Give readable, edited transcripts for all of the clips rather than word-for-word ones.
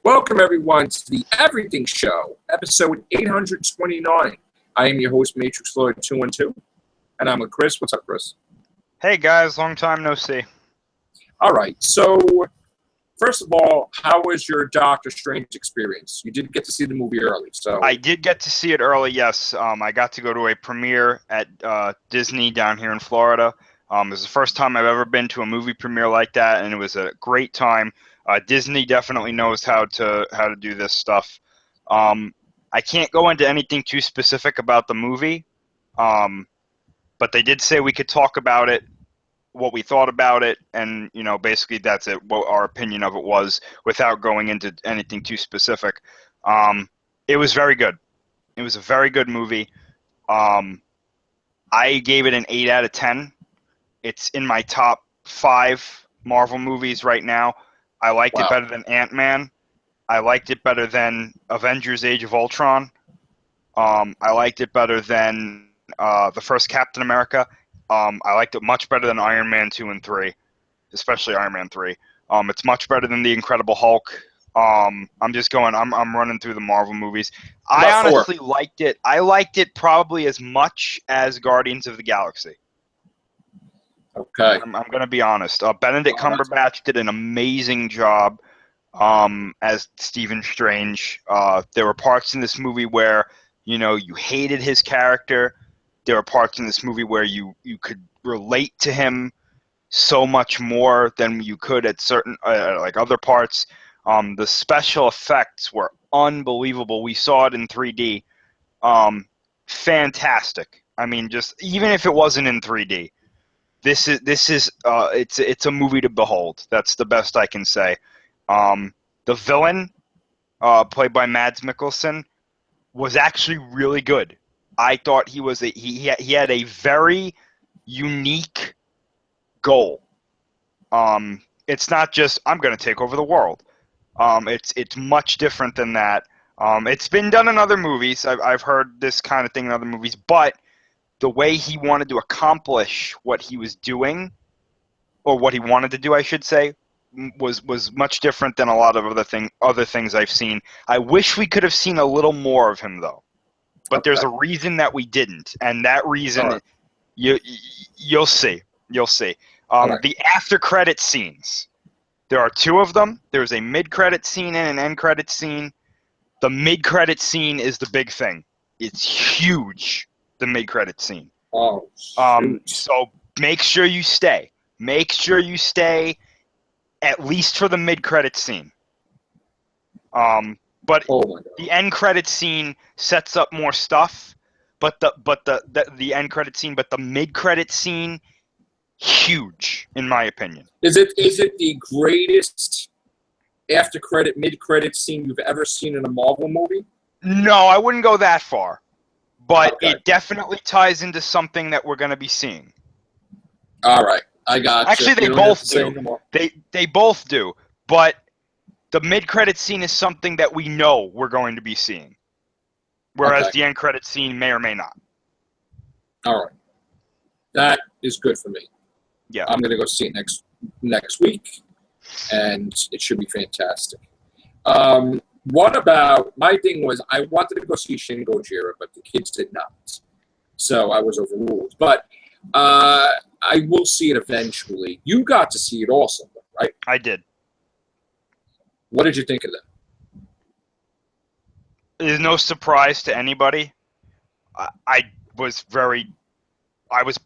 Welcome, everyone, to the Everything Show, episode 829. I am your host, Matrixlord212, and I'm with Chris. What's up, Chris? Hey, guys. Long time no see. All right, so first of all, how was your Doctor Strange experience? You did get to see the movie early, so... I did get to see it early, yes. I got to go to a premiere at Disney down here in Florida. It was the first time I've ever been to a movie premiere like that, and it was a great time. Disney definitely knows how to do this stuff. I can't go into anything too specific about the movie, but they did say we could talk about it, what we thought about it, and basically that's it. What our opinion of it was, without going into anything too specific. It was very good. It was a very good movie. I gave it an 8 out of 10. It's in my top 5 Marvel movies right now. I liked it better than Ant-Man. I liked it better than Avengers: Age of Ultron. I liked it better than the first Captain America. I liked it much better than Iron Man 2 and 3, especially Iron Man 3. It's much better than The Incredible Hulk. I'm running through the Marvel movies. I honestly liked it. I liked it probably as much as Guardians of the Galaxy. Okay. I'm going to be honest. Benedict Cumberbatch did an amazing job as Stephen Strange. There were parts in this movie where, you hated his character. There were parts in this movie where you could relate to him so much more than you could at certain like other parts. The special effects were unbelievable. We saw it in 3D. Fantastic. I mean, just even if it wasn't in 3D, this is it's a movie to behold. That's the best I can say. The villain, played by Mads Mikkelsen, was actually really good. I thought he had a very unique goal. It's not just I'm going to take over the world. It's much different than that. It's been done in other movies. I've heard this kind of thing in other movies, but the way he wanted to accomplish what he was doing, or what he wanted to do, I should say, was much different than a lot of other things I've seen. I wish we could have seen a little more of him, though. But there's a reason that we didn't, and that reason, you'll see. You'll see. The after-credit scenes. There are 2 of them. There's a mid-credit scene and an end-credit scene. The mid-credit scene is the big thing. It's huge, the mid-credit scene. Oh, so make sure you stay. Make sure you stay at least for the mid-credit scene. But the end credit scene sets up more stuff. But the end credit scene, but the mid credit scene, huge in my opinion. Is it the greatest after credit mid credit scene you've ever seen in a Marvel movie? No, I wouldn't go that far. But it definitely ties into something that we're going to be seeing. All right, I got you. Actually, they both do. They both do. But the mid-credit scene is something that we know we're going to be seeing, whereas the end-credit scene may or may not. All right. That is good for me. Yeah. I'm going to go see it next week, and it should be fantastic. What about, my thing was, I wanted to go see Shin Gojira, but the kids did not. So I was overruled. But I will see it eventually. You got to see it also, right? I did. What did you think of that? It is no surprise to anybody. I was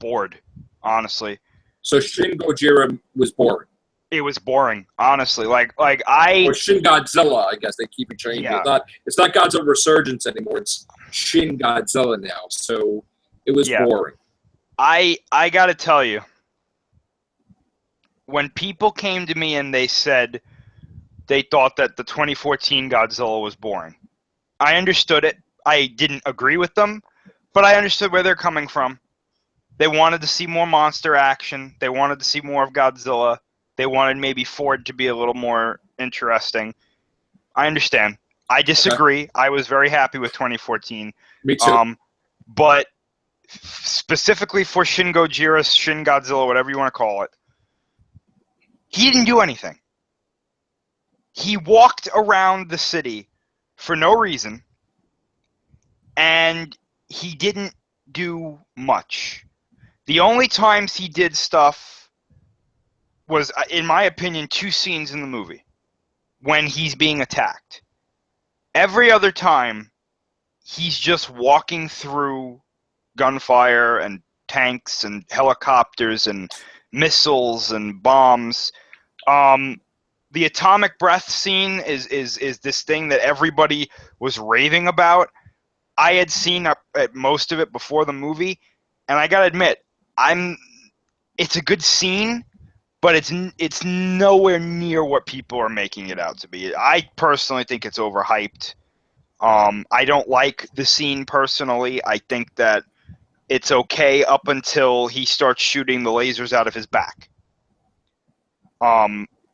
bored, honestly. So Shin Gojira was boring. It was boring, honestly. Or Shin Godzilla, I guess they keep it changing. Yeah. It's not Godzilla Resurgence anymore. It's Shin Godzilla now. So it was boring. I gotta tell you, when people came to me and they said they thought that the 2014 Godzilla was boring, I understood it. I didn't agree with them, but I understood where they're coming from. They wanted to see more monster action. They wanted to see more of Godzilla. They wanted maybe Ford to be a little more interesting. I understand. I disagree. Okay. I was very happy with 2014. Me too. But specifically for Shin Gojira, Shin Godzilla, whatever you want to call it, he didn't do anything. he walked around the city for no reason, and he didn't do much. The only times he did stuff was, in my opinion, 2 scenes in the movie when he's being attacked. Every other time, he's just walking through gunfire and tanks and helicopters and missiles and bombs. The atomic breath scene is this thing that everybody was raving about. I had seen at most of it before the movie, and I gotta admit, it's a good scene, but it's nowhere near what people are making it out to be. I personally think it's overhyped. I don't like the scene personally. I think that it's okay up until he starts shooting the lasers out of his back.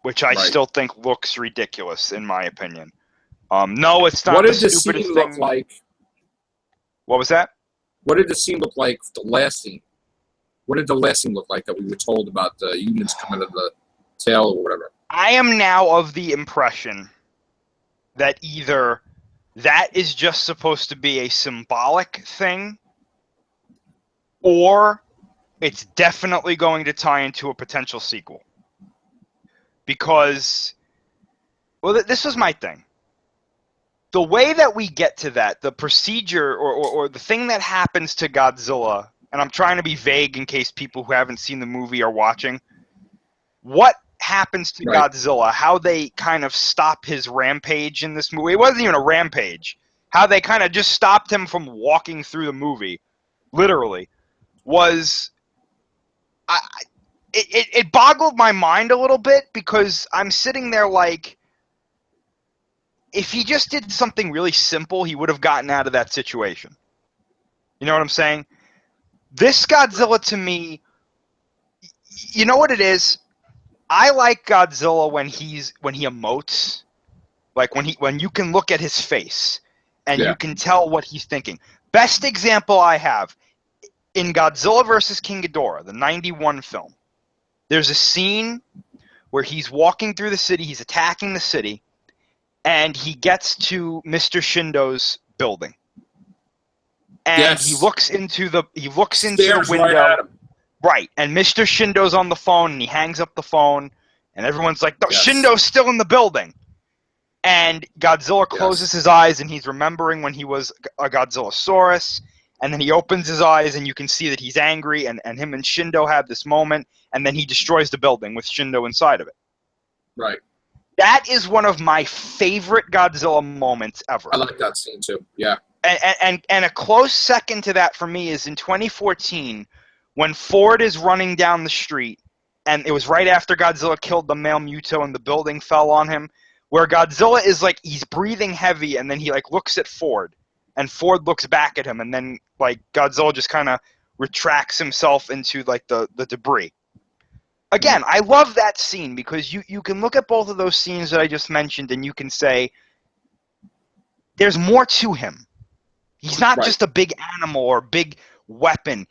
Which I still think looks ridiculous, in my opinion. No, it's not the stupidest thing. What did the scene look like? What was that? What did the scene look like, the last scene? What did the last scene look like that we were told about the humans coming out of the tail or whatever? I am now of the impression that either that is just supposed to be a symbolic thing, or it's definitely going to tie into a potential sequel. Because, well, this was my thing. The way that we get to that, the procedure or the thing that happens to Godzilla, and I'm trying to be vague in case people who haven't seen the movie are watching, what happens to Godzilla, how they kind of stop his rampage in this movie. It wasn't even a rampage. How they kind of just stopped him from walking through the movie, literally, was... It boggled my mind a little bit, because I'm sitting there like, if he just did something really simple, he would have gotten out of that situation. You know what I'm saying? This Godzilla, to me, you know what it is? I like Godzilla when he emotes, like when you can look at his face and you can tell what he's thinking. Best example I have in Godzilla vs. King Ghidorah, the '91 film. There's a scene where he's walking through the city, he's attacking the city, and he gets to Mr. Shindo's building. And he looks into the window. Right, and Mr. Shindo's on the phone, and he hangs up the phone, and everyone's like, no, Shindo's still in the building. And Godzilla closes his eyes, and he's remembering when he was a Godzillasaurus, and then he opens his eyes, and you can see that he's angry, and him and Shindo have this moment, and then he destroys the building with Shindo inside of it. Right. That is one of my favorite Godzilla moments ever. I like that scene, too. Yeah. And a close second to that for me is in 2014, when Ford is running down the street, and it was right after Godzilla killed the male Muto and the building fell on him, where Godzilla is like, he's breathing heavy, and then he like looks at Ford, and Ford looks back at him, and then like Godzilla just kind of retracts himself into like the debris. Again, I love that scene, because you can look at both of those scenes that I just mentioned, and you can say, there's more to him. He's not just a big animal or a big weapon.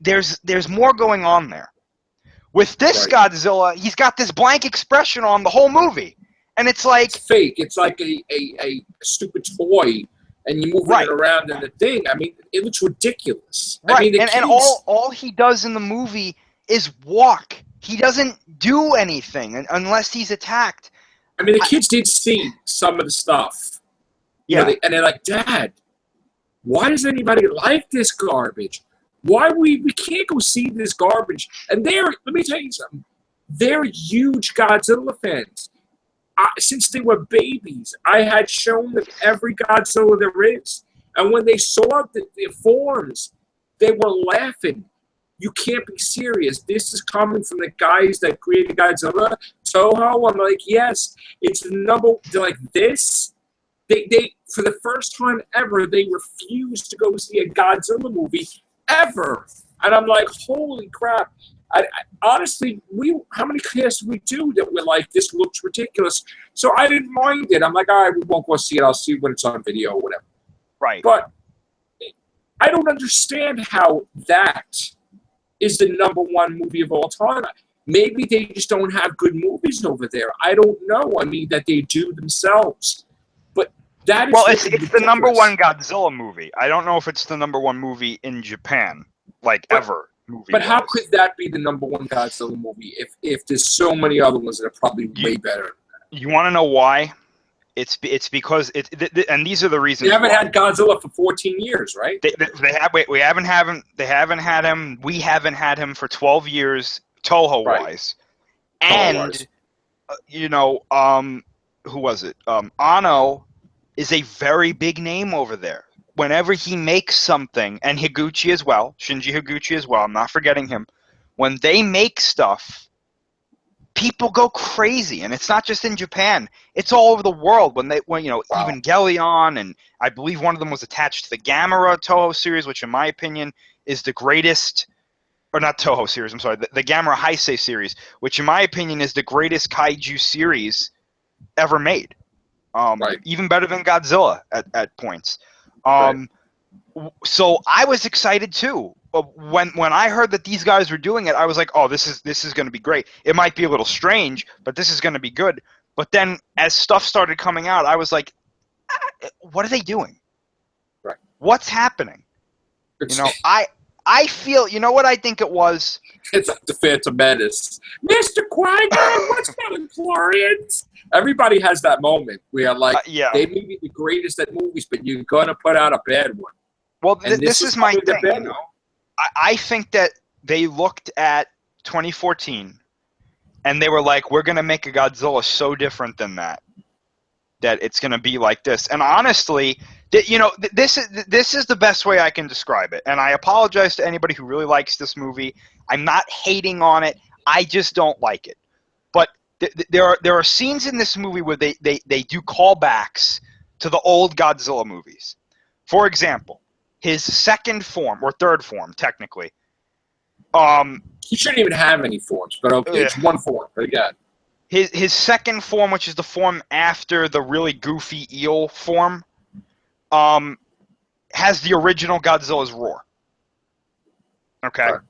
There's more going on there. With this Godzilla, he's got this blank expression on the whole movie. And it's like... It's fake. It's like a stupid toy, and you move it around in the thing. I mean, it looks ridiculous. Right, I mean, and all he does in the movie is walk. He doesn't do anything unless he's attacked. I mean, the kids did see some of the stuff. You know, and they're like, Dad, why does anybody like this garbage? Why we can't go see this garbage? And let me tell you something. They're huge Godzilla fans. Since they were babies, I had shown them every Godzilla there is. And when they saw the forms, they were laughing. You can't be serious. This is coming from the guys that created Godzilla. Toho, I'm like, yes. It's the number, they're like this. They for the first time ever, they refused to go see a Godzilla movie ever. And I'm like, holy crap. I honestly, how many casts we do that we're like, this looks ridiculous. So I didn't mind it. I'm like, all right, we won't go see it. I'll see when it's on video or whatever. Right. But I don't understand how that is the #1 movie of all time. maybe they just don't have good movies over there. I don't know. I mean, that they do themselves. But that is it's the number one Godzilla movie. I don't know if it's the number one movie in Japan, ever. But how could that be the number one Godzilla movie if there's so many other ones that are probably way better? You want to know why? It's because and these are the reasons. They haven't had Godzilla for 14 years, right? We haven't had him. They haven't had him. We haven't had him for 12 years, Toho wise. And who was it? Anno is a very big name over there. Whenever he makes something, and Higuchi as well, Shinji Higuchi as well, I'm not forgetting him. When they make stuff, people go crazy, and it's not just in Japan; it's all over the world. When Evangelion, and I believe one of them was attached to the Gamera Toho series, which, in my opinion, is the greatest. Or not Toho series. I'm sorry, the Gamera Heisei series, which, in my opinion, is the greatest kaiju series ever made. Even better than Godzilla at points. So I was excited too. When I heard that these guys were doing it, I was like, "Oh, this is going to be great. It might be a little strange, but this is going to be good." But then, as stuff started coming out, I was like, "What are they doing? Right. What's happening?" I feel. You know what I think it was? It's like the Phantom Menace. Mr. Qui-Gon, what's going, Florians? Everybody has that moment where, they may be the greatest at movies, but you're going to put out a bad one. Well, this is my thing. I think that they looked at 2014, and they were like, we're going to make a Godzilla so different than that it's going to be like this. And honestly, this is the best way I can describe it. And I apologize to anybody who really likes this movie. I'm not hating on it. I just don't like it. But there are scenes in this movie where they do callbacks to the old Godzilla movies. For example, his second form, or third form, technically. He shouldn't even have any forms, but okay, it's one form. But again, his second form, which is the form after the really goofy eel form, has the original Godzilla's roar. Okay. Right.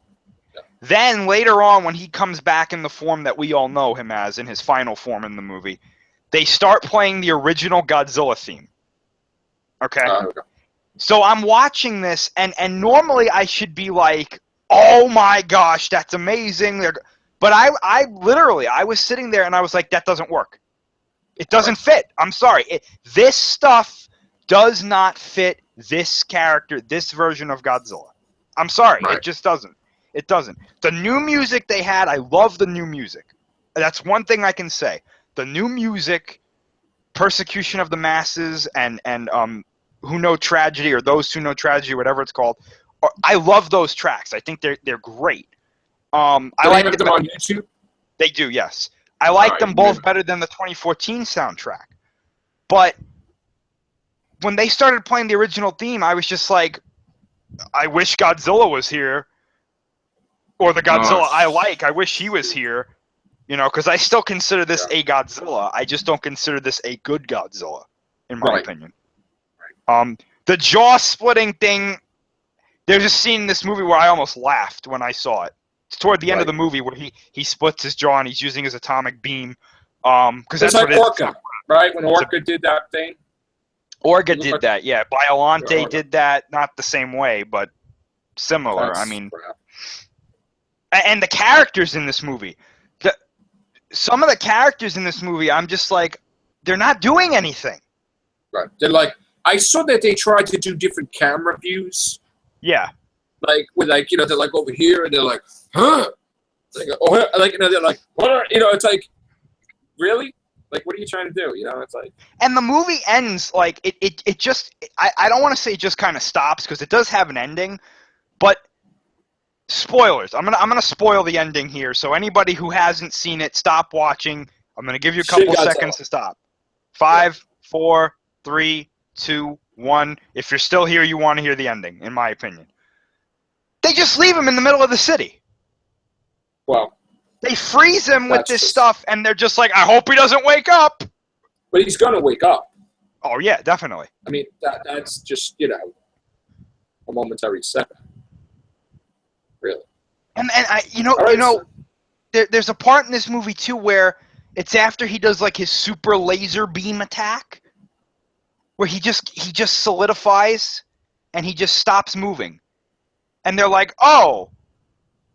Yeah. Then later on, when he comes back in the form that we all know him as, in his final form in the movie, they start playing the original Godzilla theme. Okay. Okay. So I'm watching this, and normally I should be like, "Oh my gosh, that's amazing!" But I literally was sitting there and I was like, "That doesn't work. It doesn't fit. I'm sorry. This stuff does not fit this character, this version of Godzilla. I'm sorry. Right. It just doesn't. It doesn't. The new music they had, I love the new music. That's one thing I can say. The new music, Persecution of the Masses, and Who Know Tragedy, or Those Who Know Tragedy, whatever it's called. I love those tracks. I think they're great. I like them on YouTube. They do, yes. I like them both better than the 2014 soundtrack. But when they started playing the original theme, I was just like, I wish Godzilla was here, or the Godzilla I like. I wish he was here, because I still consider this a Godzilla. I just don't consider this a good Godzilla, in my opinion. The jaw-splitting thing. There's a scene in this movie where I almost laughed when I saw it. It's toward the end of the movie where he splits his jaw and he's using his atomic beam. Because that's like Orca, right? When Orca did that thing. Orca did that, yeah. Biollante did that, not the same way, but similar. And the characters in this movie. Some of the characters in this movie, I'm just like, they're not doing anything. Right. They're like, I saw that they tried to do different camera views. Yeah. Like, with they're like over here, and they're like, huh? They're like, what are, it's like, really? Like, what are you trying to do? It's like. And the movie ends, like, it just, I don't want to say it just kind of stops, because it does have an ending, but spoilers. I'm gonna spoil the ending here, so anybody who hasn't seen it, stop watching. I'm gonna give you a couple seconds to stop. 5, 4, 3, 2, 1. If you're still here, you want to hear the ending, in my opinion. They just leave him in the middle of the city. Well, they freeze him with this stuff, and they're just like, I hope he doesn't wake up. But he's going to wake up. Oh, yeah, definitely. I mean, that's just, a momentary setback. Really. And there's a part in this movie too where it's after he does like his super laser beam attack, where he just solidifies, and he just stops moving, and they're like, oh,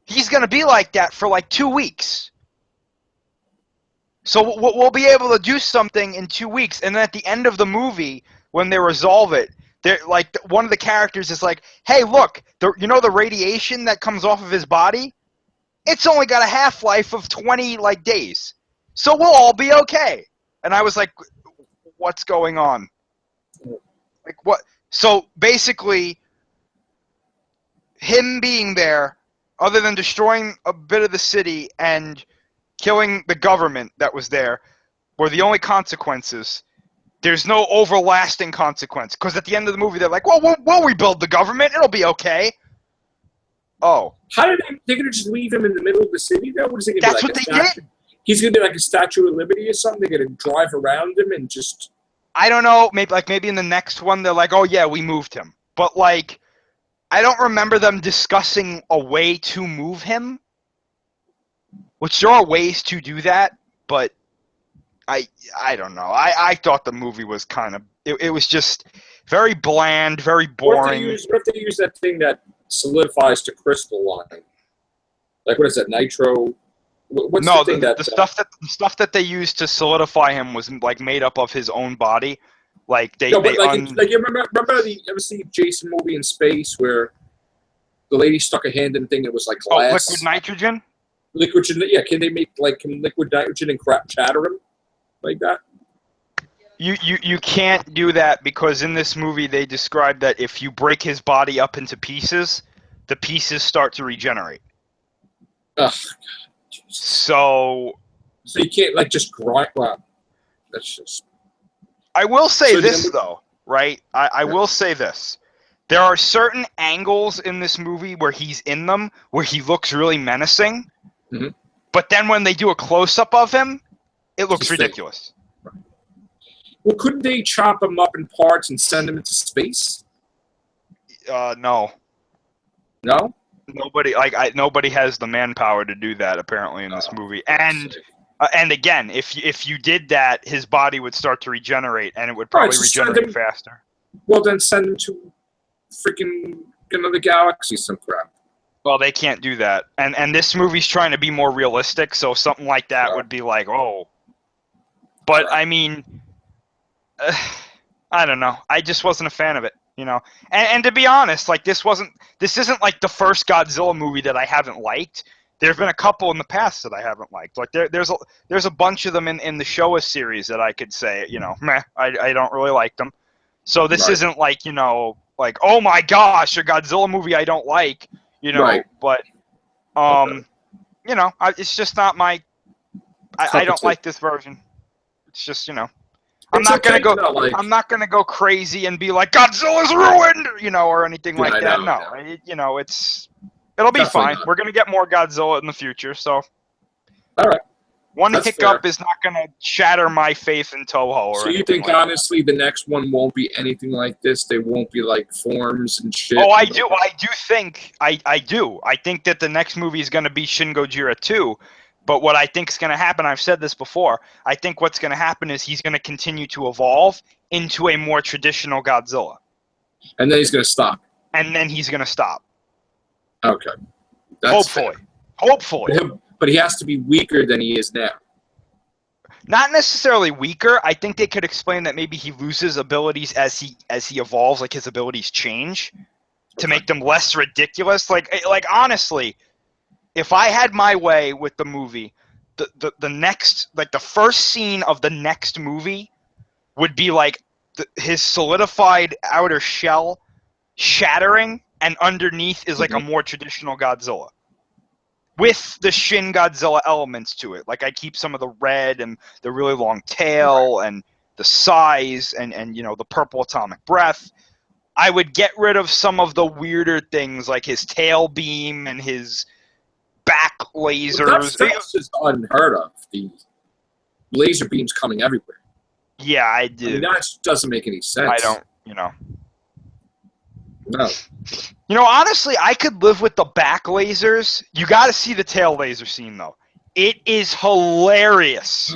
he's gonna be like that for like 2 weeks. So we'll be able to do something in 2 weeks, and then at the end of the movie, when they resolve it, they're like, one of the characters is like, "Hey, look, the radiation that comes off of his body, it's only got a half-life of 20 days, so we'll all be okay." And I was like, "What's going on? Like what?" So basically, him being there, other than destroying a bit of the city and killing the government that was there, were the only consequences. There's no overlasting consequence, because at the end of the movie they're like, well, we'll rebuild the government, it'll be okay. Oh. How did they're going to just leave him in the middle of the city though? What is he going to do? That's Like what they did. He's going to be like a Statue of Liberty or something? They're going to drive around him and just... I don't know, maybe in the next one they're like, oh yeah, we moved him. But like, I don't remember them discussing a way to move him. Which there are ways to do that, but I don't know. I thought the movie was kind of... It was just very bland, very boring. What if they use that thing that solidifies to crystal line? Like, what is that, nitro? What's No, the thing the stuff that they used to solidify him was like made up of his own body. Like you remember you ever see Jason movie in space where the lady stuck a hand in a thing that was like glass? Liquid nitrogen. Liquid, yeah. Can they make can liquid nitrogen and crap chatter him like that? You can't do that, because in this movie they describe that if you break his body up into pieces, the pieces start to regenerate. Ugh. So you can't just grind. Well, that's just... I will say this though, right? I will say this. There are certain angles in this movie where he's in them, where he looks really menacing. Mm-hmm. But then when they do a close-up of him, it looks ridiculous. Right. Well, couldn't they chop him up in parts and send him into space? No. No? Nobody has the manpower to do that apparently in this movie. And again, if you did that, his body would start to regenerate, and it would probably regenerate faster. Well, then send him to freaking another galaxy, some crap. Well, they can't do that. And this movie's trying to be more realistic, so something like that would be like, oh. But, I mean, I don't know. I just wasn't a fan of it, you know. And to be honest, like, this isn't like the first Godzilla movie that I haven't liked. There have been a couple in the past that I haven't liked. Like, there's a bunch of them in the Showa series that I could say, you know, meh, I don't really like them. So this isn't like, you know, like, oh my gosh, a Godzilla movie I don't like. You know, but, you know, it's just not my... I don't like this version. It's just, you know... I'm not gonna go crazy and be like, Godzilla's ruined! You know, or anything like that. No, you know, it'll be fine. We're gonna get more Godzilla in the future, so... All right. One hiccup is not going to shatter my faith in Toho. So you think, honestly, the next one won't be anything like this? They won't be like forms and shit? Oh, I do think that the next movie is going to be Shin Gojira 2. But what I think is going to happen, I've said this before, I think what's going to happen is he's going to continue to evolve into a more traditional Godzilla. And then he's going to stop. Okay. Hopefully. But he has to be weaker than he is now. Not necessarily weaker. I think they could explain that maybe he loses abilities as he evolves, like his abilities change to make them less ridiculous. Like honestly, if I had my way with the movie, the next, like the first scene of the next movie would be like his solidified outer shell shattering, and underneath is like a more traditional Godzilla. With the Shin Godzilla elements to it. Like, I keep some of the red and the really long tail and the size and you know, the purple atomic breath. I would get rid of some of the weirder things, like his tail beam and his back lasers. That's just unheard of. The laser beams coming everywhere. Yeah, I do. I mean, that doesn't make any sense. I don't, you know. No. You know, honestly, I could live with the back lasers. You got to see the tail laser scene, though. It is hilarious.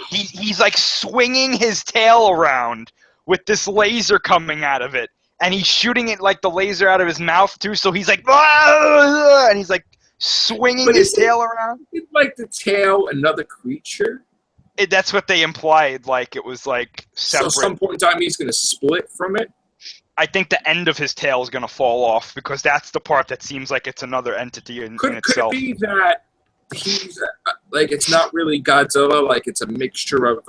He's like swinging his tail around with this laser coming out of it, and he's shooting it like the laser out of his mouth too. So he's like, "Ah!" and he's like swinging his tail around. It's like the tail, another creature. That's what they implied. Like it was like separate. So, some point in time, he's going to split from it. I think the end of his tail is going to fall off because that's the part that seems like it's another entity in itself. Could it be that he's like it's not really Godzilla? Like it's a mixture of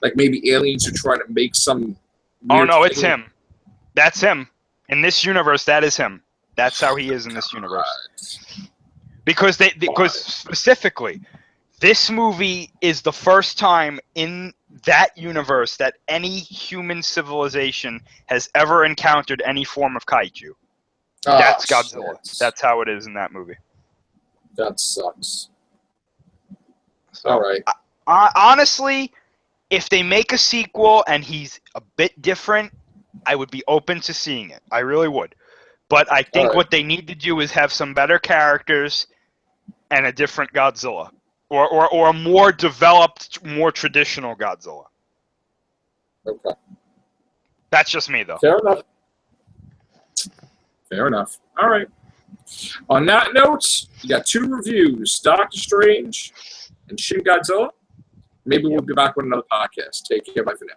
like maybe aliens are trying to make some. Oh no, it's him. That's him. In this universe, that is him. That's how he is in this universe. Because specifically, this movie is the first time in that universe that any human civilization has ever encountered any form of kaiju. That's Godzilla. Shit. That's how it is in that movie. That sucks. So, all right. Honestly, if they make a sequel and he's a bit different, I would be open to seeing it. I really would. But I think what they need to do is have some better characters and a different Godzilla. Or a more developed, more traditional Godzilla. Okay. That's just me, though. Fair enough. Fair enough. All right. On that note, you got 2 reviews, Doctor Strange and Shin Godzilla. Maybe we'll be back with another podcast. Take care. Bye for now.